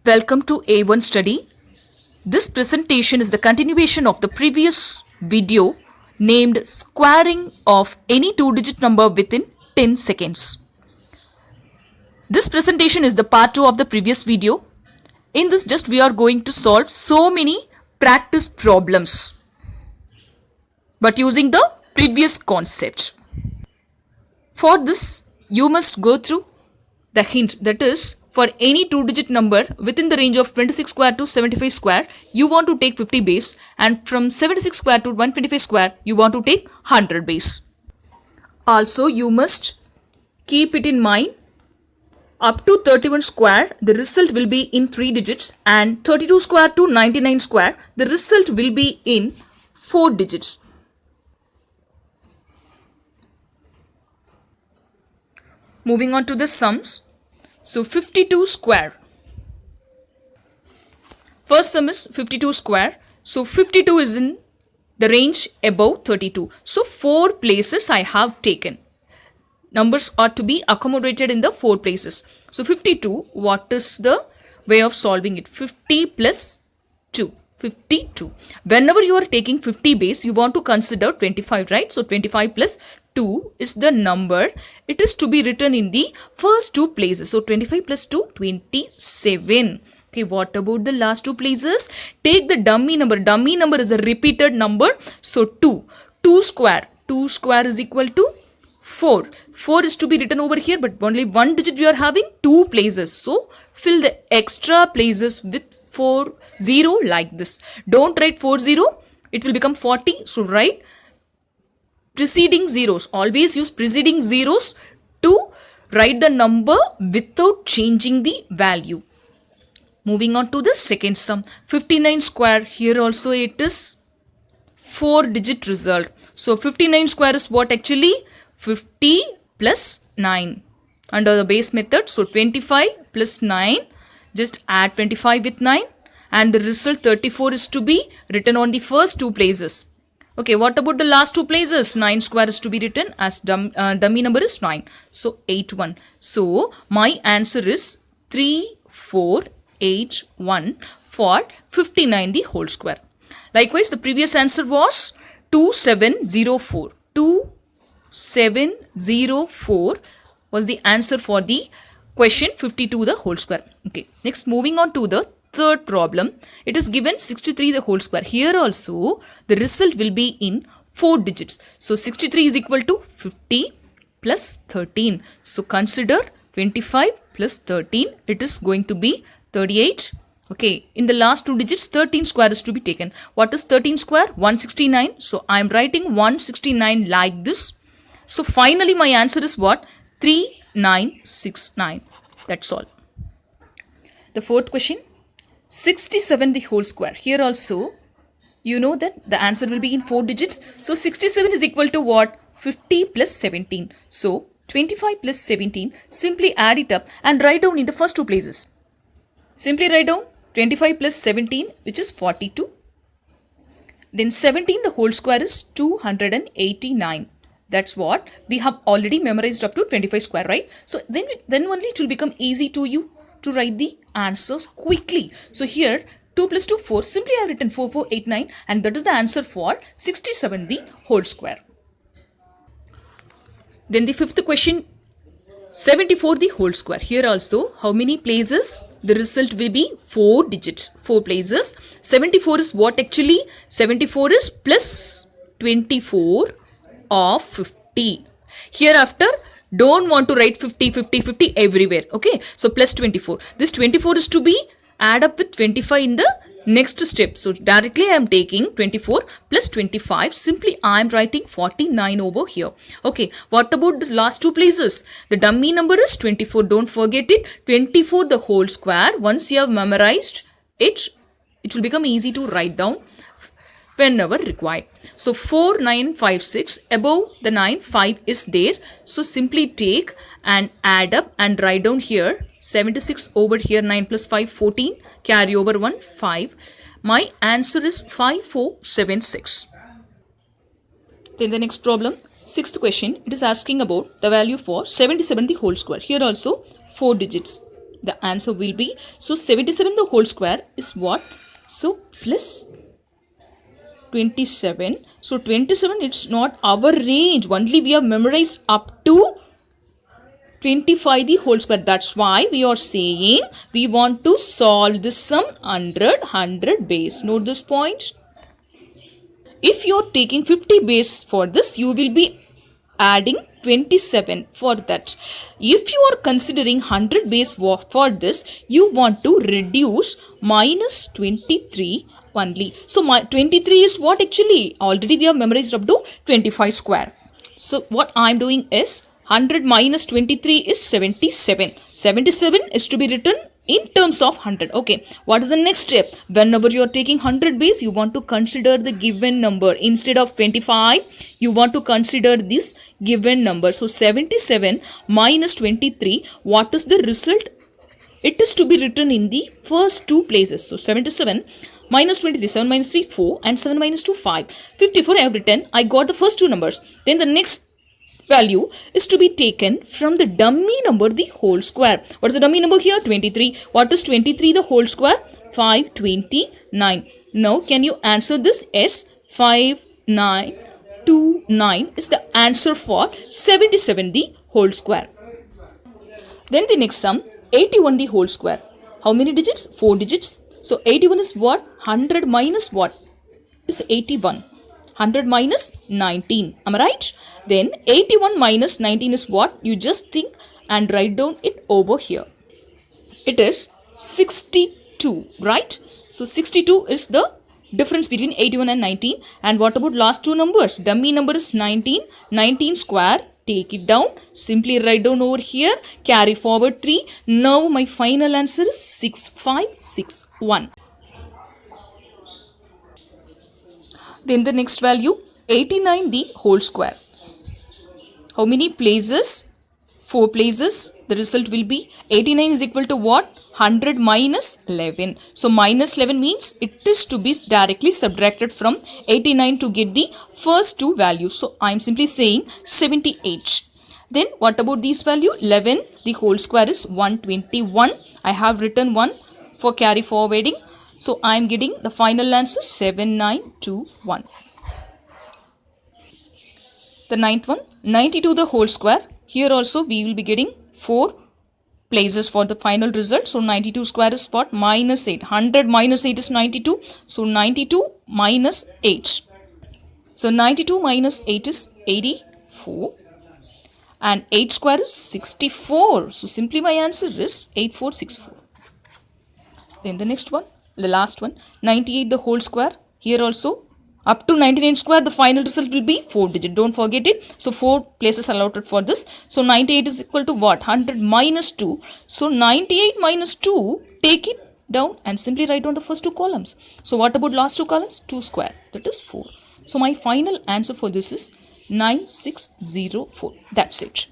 Welcome to A1 study. This presentation is the continuation of the previous video named squaring of any two-digit number within 10 seconds. This presentation is the part 2 of the previous video. In this we are going to solve so many practice problems but using the previous concept. For this you must go through the hint, that is, for any two-digit number within the range of 26 square to 75 square, you want to take 50 base, and from 76 square to 125 square, you want to take 100 base. Also, you must keep it in mind, up to 31 square, the result will be in 3 digits, and 32 square to 99 square, the result will be in 4 digits. Moving on to the sums. So 52 square. First sum is 52 square. So 52 is in the range above 32. So 4 places I have taken. Numbers are to be accommodated in the 4 places. So 52, what is the way of solving it? 50 plus 2. 52. Whenever you are taking 50 base, you want to consider 25, right? So 25 plus 2 is the number. It is to be written in the first 2 places. So 25 plus 2, 27. Okay, what about the last 2 places? Take the dummy number. Dummy number is a repeated number. So 2. 2 square. 2 square is equal to 4. 4 is to be written over here, but only 1 digit we are having 2 places. So fill the extra places with 40 like this. Don't write 40. It will become 40. So write preceding zeros. Always use preceding zeros to write the number without changing the value. Moving on to the second sum. 59 square. Here also it is 4 digit result. So 59 square is what actually? 50 plus 9 under the base method. So 25 plus 9. Just add 25 with 9 and the result 34 is to be written on the first 2 places. Okay, what about the last 2 places? 9 square is to be written as dummy number is 9. So 81. So my answer is 3481 for 59 the whole square. Likewise, the previous answer was 2704. 2704 was the answer for the question 52 the whole square. Okay, next moving on to the third problem. It is given 63 the whole square. Here also the result will be in 4 digits. So 63 is equal to 50 plus 13. So consider 25 plus 13. It is going to be 38. Okay, in the last 2 digits 13 square is to be taken. What is 13 square? 169. So I am writing 169 like this. So finally my answer is what? 3969. That's all. The fourth question. 67 the whole square. Here also you know that the answer will be in 4 digits. So 67 is equal to what? 50 plus 17. So 25 plus 17. Simply add it up and write down in the first 2 places. Simply write down 25 plus 17, which is 42. Then 17 the whole square is 289. That's what we have already memorized up to 25 square, right? So then only it will become easy to you to write the answers quickly. So here 2 plus 2, 4. Simply I have written 4489 and that is the answer for 67 the whole square. Then the fifth question, 74 the whole square. Here also how many places? The result will be 4 digits, 4 places. 74 is what actually? 74 is plus 24 of 50. Hereafter don't want to write 50, 50, 50 everywhere. Okay. So plus 24. This 24 is to be add up with 25 in the next step. So directly I am taking 24 plus 25. Simply I am writing 49 over here. Okay. What about the last 2 places? The dummy number is 24. Don't forget it. 24 the whole square. Once you have memorized it, it will become easy to write down whenever required. So 4956, above the 9, 5 is there. So simply take and add up and write down here 76 over here, 9 plus 5, 14, carry over 1, 5. My answer is 5476. Then the next problem, sixth question, it is asking about the value for 77 the whole square. Here also 4 digits. the answer will be, so 77 the whole square is what? So plus 27. So 27, it's not our range. Only we have memorized up to 25 the whole square. That's why we are saying we want to solve this sum 100 base. Note this point. If you are taking 50 base for this, you will be adding 27 for that. If you are considering 100 base for this, you want to reduce minus 23 only. So my 23 is what actually? Already we have memorized up to 25 square. So what I am doing is 100 minus 23 is 77. 77 is to be written in terms of 100. Okay, what is the next step? Whenever you are taking 100 base, you want to consider the given number. Instead of 25, you want to consider this given number. So 77 minus 23, what is the result? It is to be written in the first two places. So 77 minus 23, 7 minus 3, 4, and 7 minus 2, 5. 54 I have written. I got the first two numbers. Then the next value is to be taken from the dummy number, the whole square. What is the dummy number here? 23. What is 23 the whole square? 529. Now can you answer this? Yes, 5929 is the answer for 77 the whole square. Then the next sum, 81 the whole square. How many digits? 4 digits. So 81 is what? 100 minus what? Is 81. 100 minus 19. Am I right? Then 81 minus 19 is what? You just think and write down it over here. It is 62, right? So 62 is the difference between 81 and 19. And what about last two numbers? Dummy number is 19. 19 square. Take it down. Simply write down over here. Carry forward 3. Now my final answer is 6561. Then the next value, 89 the whole square. How many places? 4 places. The result will be 89 is equal to what? 100 minus 11. So minus 11 means it is to be directly subtracted from 89 to get the first two values. So I am simply saying 78. Then what about this value? 11 the whole square is 121. I have written 1 for carry forwarding. So I am getting the final answer 7921. The ninth one, 92 the whole square. Here also we will be getting 4 places for the final result. So 92 square is what? Minus 8. 100 minus 8 is 92. So 92 minus 8. So 92 minus 8 is 84. And 8 square is 64. So simply my answer is 8464. Then the next one. The last one, 98 the whole square. Here also up to 99 square, the final result will be 4 digit. Don't forget it. So 4 places allotted for this. So 98 is equal to what? 100 minus 2. So 98 minus 2, take it down and simply write down the first 2 columns. So what about last 2 columns? 2 square. That is 4. So my final answer for this is 9604. That's it.